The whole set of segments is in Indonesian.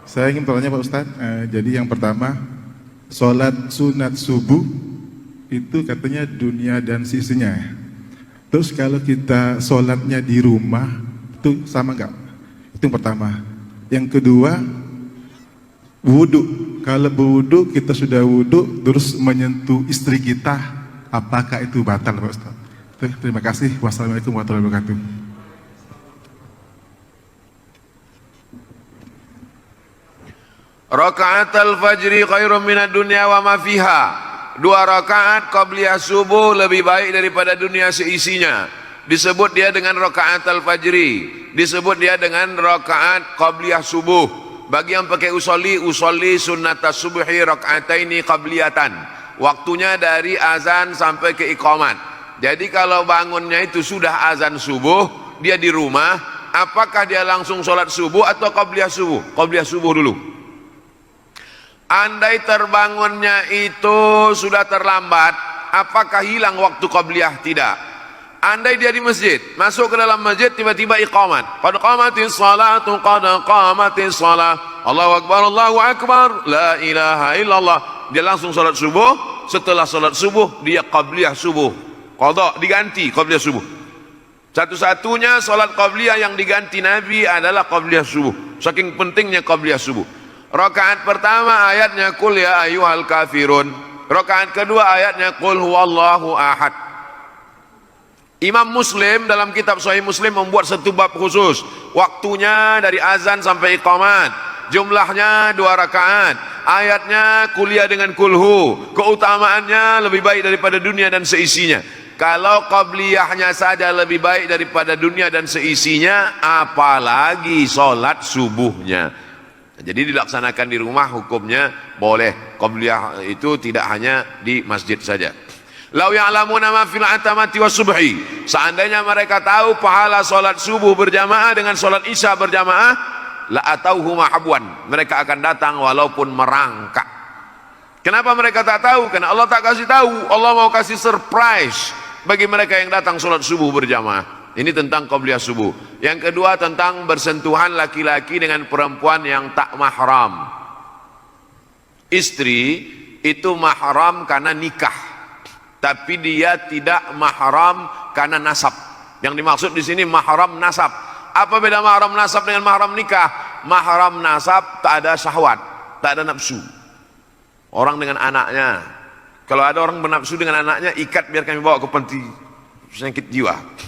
Saya ingin bertanya Pak Ustadz, jadi yang pertama, sholat sunat subuh itu katanya dunia dan sisinya. Terus kalau kita sholatnya di rumah, itu sama nggak? Itu yang pertama. Yang kedua, wudhu. Kalau berwudhu, kita sudah wudhu, terus menyentuh istri kita, apakah itu batal Pak Ustadz? Terima kasih. Wassalamualaikum warahmatullahi wabarakatuh. Raka'atul fajri khairum minad dunya wa ma fiha. 2 rakaat qabliyah subuh lebih baik daripada dunia seisinya. Disebut dia dengan raka'atul fajri, disebut dia dengan rakaat qabliyah subuh. Bagi yang pakai usolli sunnatas subhi raka'ataini qabliyatan. Waktunya dari azan sampai ke iqamat. Jadi kalau bangunnya itu sudah azan subuh, dia di rumah, apakah dia langsung sholat subuh atau qabliyah subuh? Qabliyah subuh dulu. Andai terbangunnya itu sudah terlambat, apakah hilang waktu qabliyah? Tidak. Andai dia di masjid, masuk ke dalam masjid, tiba-tiba iqamat. Qad qamatis salatu, qad qamatis salah. Allahu akbar, Allahu akbar, la ilaha illallah. Dia langsung salat subuh. Setelah salat subuh, dia qabliyah subuh. Qadha diganti qabliyah subuh. Satu-satunya salat qabliyah yang diganti Nabi adalah qabliyah subuh. Saking pentingnya qabliyah subuh. Rakaat pertama ayatnya qul ya ayyuhal kafirun. Rakaat kedua ayatnya qul huwallahu ahad. Imam Muslim dalam kitab Sahih Muslim membuat satu bab khusus. Waktunya dari azan sampai iqamat. Jumlahnya 2 rakaat. Ayatnya kuliah dengan kulhu. Keutamaannya lebih baik daripada dunia dan seisinya. Kalau qabliyahnya saja lebih baik daripada dunia dan seisinya, apalagi sholat subuhnya. Jadi dilaksanakan di rumah hukumnya boleh. Qabliyah itu tidak hanya di masjid saja. Lau ya'lamuna ma fil atamati was subhi. Seandainya mereka tahu pahala salat subuh berjamaah dengan salat isya berjamaah, la atauhuma habwan. Mereka akan datang walaupun merangkak. Kenapa mereka tak tahu? Karena Allah tak kasih tahu. Allah mau kasih surprise bagi mereka yang datang salat subuh berjamaah. Ini tentang qabliyah subuh. Yang kedua tentang bersentuhan laki-laki dengan perempuan yang tak mahram. Istri itu mahram karena nikah, tapi dia tidak mahram karena nasab. Yang dimaksud di sini mahram nasab. Apa beda mahram nasab dengan mahram nikah? Mahram nasab tak ada syahwat, tak ada nafsu. Orang dengan anaknya. Kalau ada orang bernafsu dengan anaknya, ikat biar kami bawa ke panti sakit jiwa.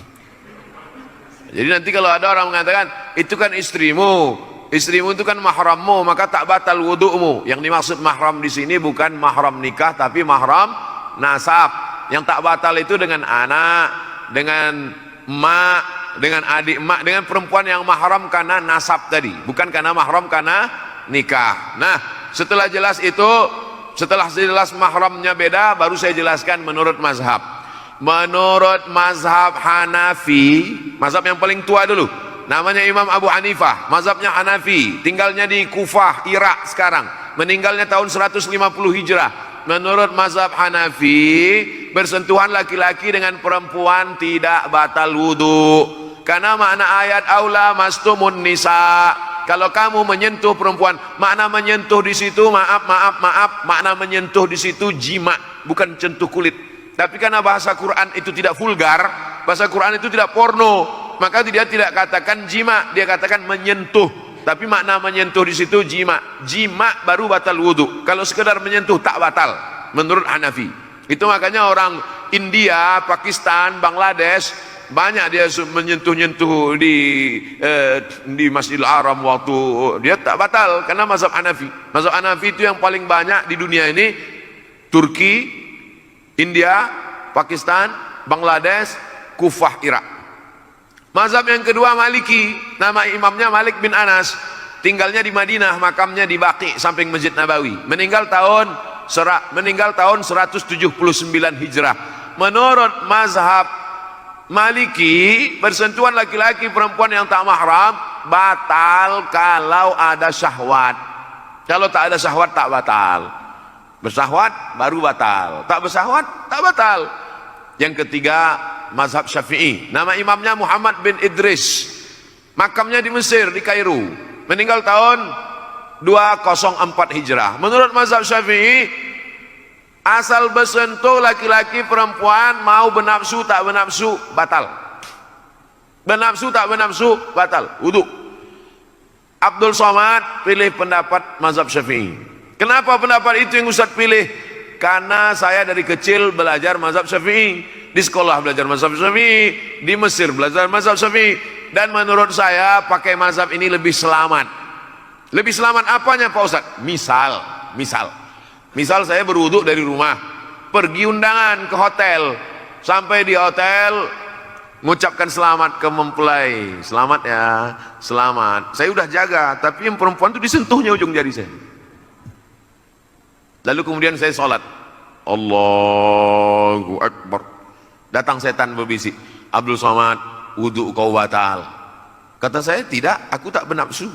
Jadi nanti kalau ada orang mengatakan itu kan istrimu itu kan mahrammu, maka tak batal wudu'mu. Yang dimaksud mahram di sini bukan mahram nikah, tapi mahram nasab. Yang tak batal itu dengan anak, dengan emak, dengan adik emak, dengan perempuan yang mahram karena nasab tadi, bukan karena mahram karena nikah. Nah, setelah jelas itu, setelah jelas mahramnya beda, baru saya jelaskan menurut mazhab. Menurut mazhab Hanafi, mazhab yang paling tua dulu, namanya Imam Abu Hanifah, mazhabnya Hanafi, tinggalnya di Kufah, Irak sekarang, meninggalnya tahun 150 Hijrah. Menurut mazhab Hanafi, bersentuhan laki-laki dengan perempuan tidak batal wudu, karena makna ayat aula mastumun nisa. Kalau kamu menyentuh perempuan, makna menyentuh di situ, maaf, makna menyentuh di situ jima, bukan sentuh kulit. Tapi karena bahasa Quran itu tidak vulgar, bahasa Quran itu tidak porno, maka dia tidak katakan jima, dia katakan menyentuh. Tapi makna menyentuh di situ jima. Jima baru batal wudu. Kalau sekedar menyentuh tak batal menurut Hanafi. Itu makanya orang India, Pakistan, Bangladesh banyak dia menyentuh-nyentuh di Masjidil Haram waktu dia tak batal karena mazhab Hanafi. Mazhab Hanafi itu yang paling banyak di dunia ini. Turki, India, Pakistan, Bangladesh, Kufah, Irak. Mazhab yang kedua Maliki, nama imamnya Malik bin Anas, tinggalnya di Madinah, makamnya di Baqi samping Masjid Nabawi. Meninggal tahun 179 Hijrah. Menurut mazhab Maliki, bersentuhan laki-laki perempuan yang tak mahram batal kalau ada syahwat. Kalau tak ada syahwat tak batal. Bersahwat baru batal, tak bersahwat tak batal. Yang ketiga mazhab Syafi'i, nama imamnya Muhammad bin Idris, makamnya di Mesir, di Kairo, meninggal tahun 204 Hijrah. Menurut mazhab Syafi'i, asal bersentuh laki-laki perempuan mau bernafsu tak bernafsu batal. Bernafsu tak bernafsu batal wudu. Abdul Somad pilih pendapat mazhab Syafi'i. Kenapa pendapat itu yang Ustaz pilih? Karena saya dari kecil belajar mazhab Syafi'i, di sekolah belajar mazhab Syafi'i, di Mesir belajar mazhab Syafi'i, dan menurut saya pakai mazhab ini lebih selamat. Lebih selamat apanya Pak Ustaz? Misal saya berwudu dari rumah, pergi undangan ke hotel, sampai di hotel mengucapkan selamat ke mempelai, selamat ya, selamat. Saya udah jaga, tapi yang perempuan itu disentuhnya ujung jari saya. Lalu kemudian saya sholat, Allahu Akbar. Datang setan berbisik, Abdul Somad, wudu kau batal. Kata saya, tidak, aku tak bernafsu.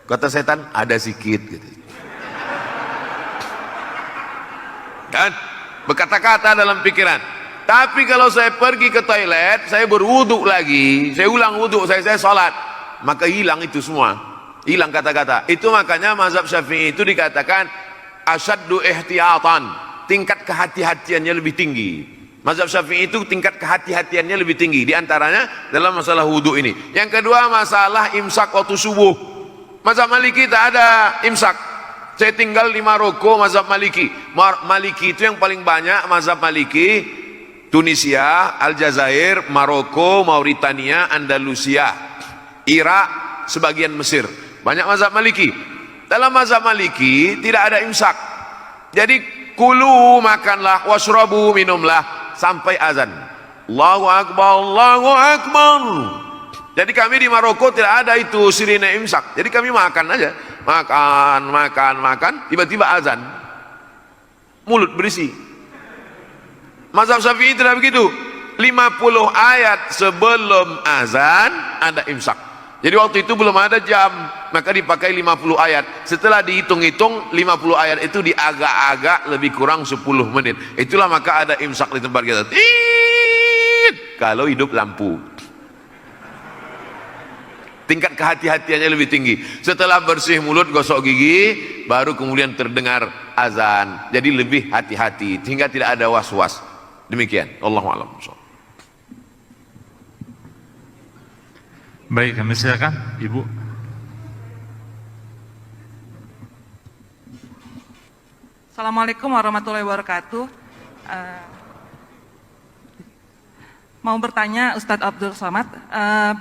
Kata setan, ada sikit gitu. Kan berkata-kata dalam pikiran. Tapi kalau saya pergi ke toilet, saya berwudu lagi, saya ulang wudu, saya sholat, maka hilang itu semua, hilang kata-kata. Itu makanya mazhab Syafi'i itu dikatakan asyaddu ihtiyatan, tingkat kehati-hatiannya lebih tinggi. Mazhab Syafi'i itu tingkat kehati-hatiannya lebih tinggi, diantaranya dalam masalah wudu ini. Yang kedua, masalah imsak waktu subuh. Mazhab Maliki tak ada imsak. Saya tinggal di Maroko, mazhab Maliki. Maliki itu yang paling banyak, mazhab Maliki Tunisia, Aljazair, Maroko, Mauritania, Andalusia, Irak, sebagian Mesir. Banyak mazhab Maliki. Dalam mazhab Maliki tidak ada imsak. Jadi kulu, makanlah, washrabu, minumlah sampai azan. Allahu Akbar, Allahu Akbar. Jadi kami di Maroko tidak ada itu sirine imsak. Jadi kami makan aja, makan, tiba-tiba azan, mulut berisi. Mazhab Syafi'i tidak begitu. 50 ayat sebelum azan ada imsak. Jadi waktu itu belum ada jam, maka dipakai 50 ayat. Setelah dihitung-hitung 50 ayat itu diagak-agak lebih kurang 10 menit. Itulah maka ada imsak di tempat kita. Tiit, kalau hidup lampu. Tingkat kehati-hatiannya lebih tinggi. Setelah bersih mulut, gosok gigi, baru kemudian terdengar azan. Jadi lebih hati-hati sehingga tidak ada was-was. Demikian, Allahu a'lam. Baik, kami silakan Ibu. Assalamualaikum warahmatullahi wabarakatuh. Mau bertanya Ustadz Abdul Somad,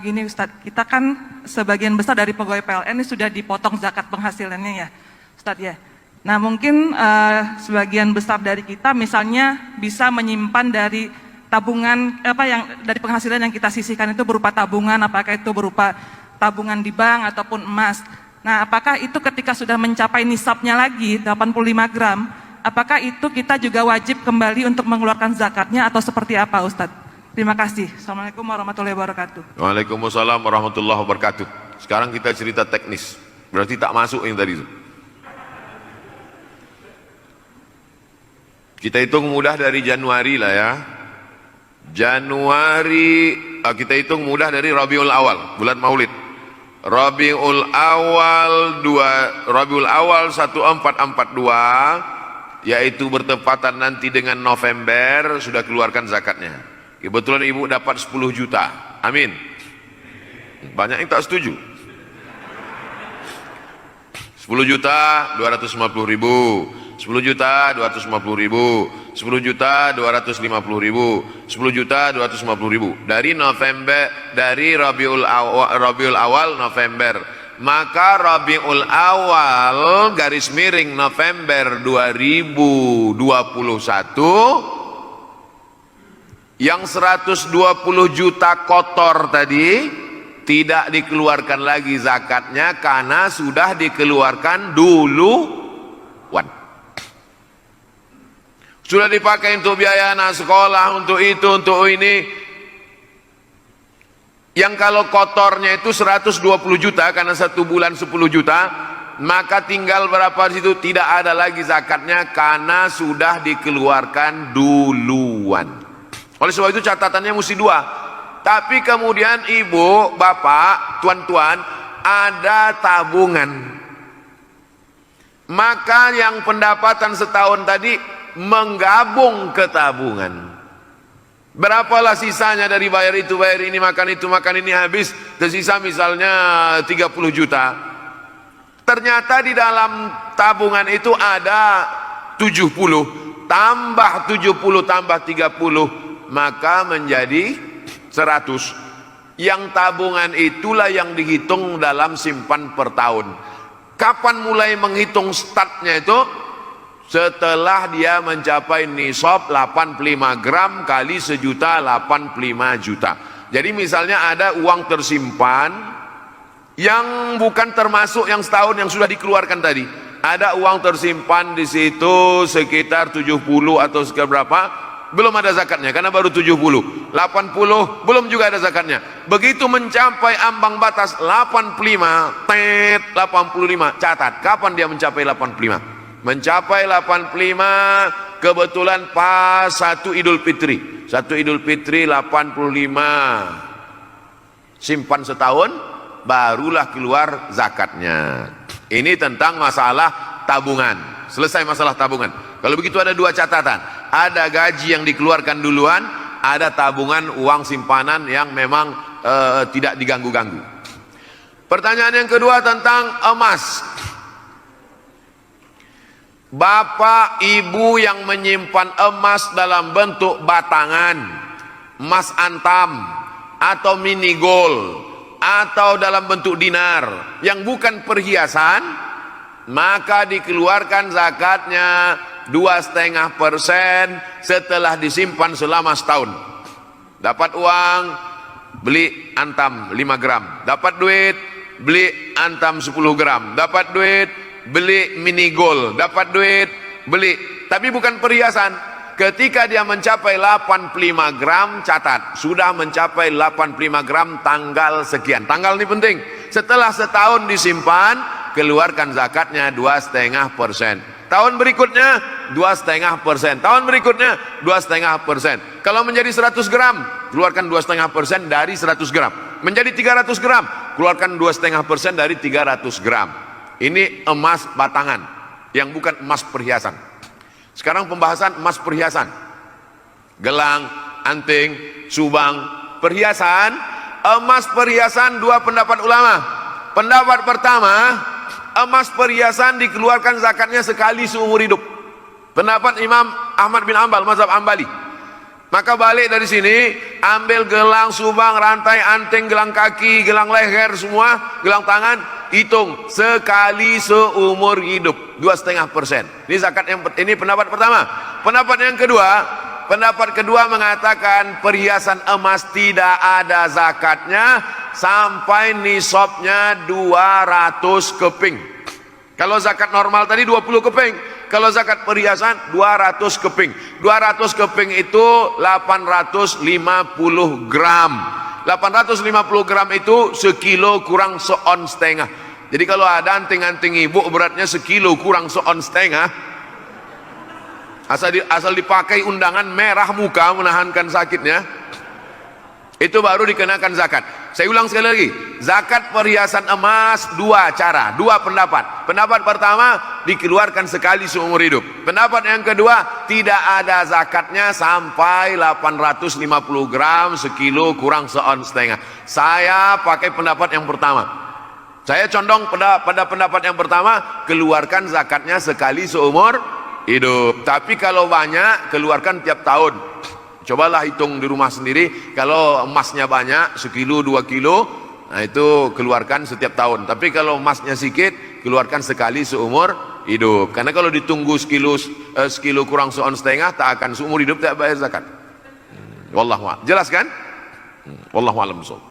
begini Ustadz, kita kan sebagian besar dari pegawai PLN ini sudah dipotong zakat penghasilannya ya Ustadz ya. Nah mungkin sebagian besar dari kita misalnya bisa menyimpan dari tabungan yang dari penghasilan yang kita sisihkan itu berupa tabungan, apakah itu berupa tabungan di bank ataupun emas. Nah apakah itu ketika sudah mencapai nisabnya lagi 85 gram, apakah itu kita juga wajib kembali untuk mengeluarkan zakatnya atau seperti apa Ustadz? Terima kasih. Assalamualaikum warahmatullahi wabarakatuh. Waalaikumsalam warahmatullahi wabarakatuh. Sekarang kita cerita teknis, berarti tak masuk yang tadi itu. Kita hitung mudah dari Januari lah ya. Januari, kita hitung mudah dari Rabiul Awal, bulan Maulid. Rabiul Awal 1442, yaitu bertepatan nanti dengan November, sudah keluarkan zakatnya. Kebetulan ibu dapat 10 juta. Amin. Banyak yang tak setuju. 10 juta 250 ribu, 10 juta 250 ribu, 10 juta 250 ribu, 10 juta 250 ribu. Dari November, dari Rabiul Awal November. Maka Rabiul Awal garis miring November 2021, yang 120 juta kotor tadi tidak dikeluarkan lagi zakatnya karena sudah dikeluarkan duluan. Sudah dipakai untuk biaya anak sekolah, untuk itu, untuk ini. Yang kalau kotornya itu 120 juta karena satu bulan 10 juta, maka tinggal berapa di situ, tidak ada lagi zakatnya karena sudah dikeluarkan duluan. Oleh sebab itu catatannya mesti dua. Tapi kemudian ibu, bapak, tuan-tuan, ada tabungan. Maka yang pendapatan setahun tadi menggabung ke tabungan. Berapalah sisanya dari bayar itu, bayar ini, makan itu, makan ini, habis tersisa misalnya 30 juta. Ternyata di dalam tabungan itu ada 70, tambah 70 tambah 30, maka menjadi 100. Yang tabungan itulah yang dihitung dalam simpan per tahun. Kapan mulai menghitung startnya itu? Setelah dia mencapai nisab 85 gram kali sejuta 85 juta. Jadi misalnya ada uang tersimpan yang bukan termasuk yang setahun yang sudah dikeluarkan tadi. Ada uang tersimpan di situ sekitar 70 atau sekitar berapa? Belum ada zakatnya karena baru 70. 80 belum juga ada zakatnya. Begitu mencapai ambang batas 85, 85, catat kapan dia mencapai 85. Mencapai 85 kebetulan pas 1 Idul Fitri. 1 Idul Fitri 85. Simpan setahun barulah keluar zakatnya. Ini tentang masalah tabungan. Selesai masalah tabungan. Kalau begitu ada dua catatan. Ada gaji yang dikeluarkan duluan, ada tabungan uang simpanan yang memang tidak diganggu-ganggu. Pertanyaan yang kedua tentang emas. Bapak ibu yang menyimpan emas dalam bentuk batangan, emas antam atau mini gold atau dalam bentuk dinar yang bukan perhiasan, maka dikeluarkan zakatnya 2,5% setelah disimpan selama setahun. Dapat uang, beli antam 5 gram. Dapat duit, beli antam 10 gram. Dapat duit, beli mini gold. Dapat duit, beli. Tapi bukan perhiasan. Ketika dia mencapai 85 gram, catat. Sudah mencapai 85 gram tanggal sekian. Tanggal ini penting. Setelah setahun disimpan, keluarkan zakatnya 2,5%. Tahun berikutnya 2,5%. Tahun berikutnya 2,5%. Kalau menjadi 100 gram, keluarkan 2,5% dari 100 gram. Menjadi 300 gram, keluarkan 2,5% dari 300 gram. Ini emas batangan yang bukan emas perhiasan. Sekarang pembahasan emas perhiasan. Gelang, anting, subang, perhiasan. Emas perhiasan dua pendapat ulama. Pendapat pertama, emas perhiasan dikeluarkan zakatnya sekali seumur hidup. Pendapat Imam Ahmad bin Hanbal, mazhab Hambali. Maka balik dari sini, ambil gelang, subang, rantai, anting, gelang kaki, gelang leher, semua, gelang tangan, hitung sekali seumur hidup 2,5%. Ini zakat yang ini pendapat pertama. Pendapat yang kedua mengatakan perhiasan emas tidak ada zakatnya sampai nisabnya 200 keping. Kalau zakat normal tadi 20 keping, kalau zakat perhiasan 200 keping. 200 keping itu 850 gram. 850 gram itu sekilo kurang seon setengah. Jadi kalau ada anting-anting ibu beratnya sekilo kurang seon setengah, asal dipakai undangan merah muka menahankan sakitnya, itu baru dikenakan zakat. Saya ulang sekali lagi, zakat perhiasan emas dua cara, dua pendapat. Pendapat pertama dikeluarkan sekali seumur hidup. Pendapat yang kedua tidak ada zakatnya sampai 850 gram sekilo kurang seon setengah. Saya pakai pendapat yang pertama. Saya condong pada pendapat yang pertama, keluarkan zakatnya sekali seumur hidup. Tapi kalau banyak, keluarkan tiap tahun. Cobalah hitung di rumah sendiri. Kalau emasnya banyak, sekilo, 2 kilo, nah itu keluarkan setiap tahun. Tapi kalau emasnya sedikit, keluarkan sekali seumur hidup. Karena kalau ditunggu sekilo kurang seon setengah, tak akan seumur hidup tak bayar zakat. Wallahu a'lam. Jelas kan? Wallahu a'lam.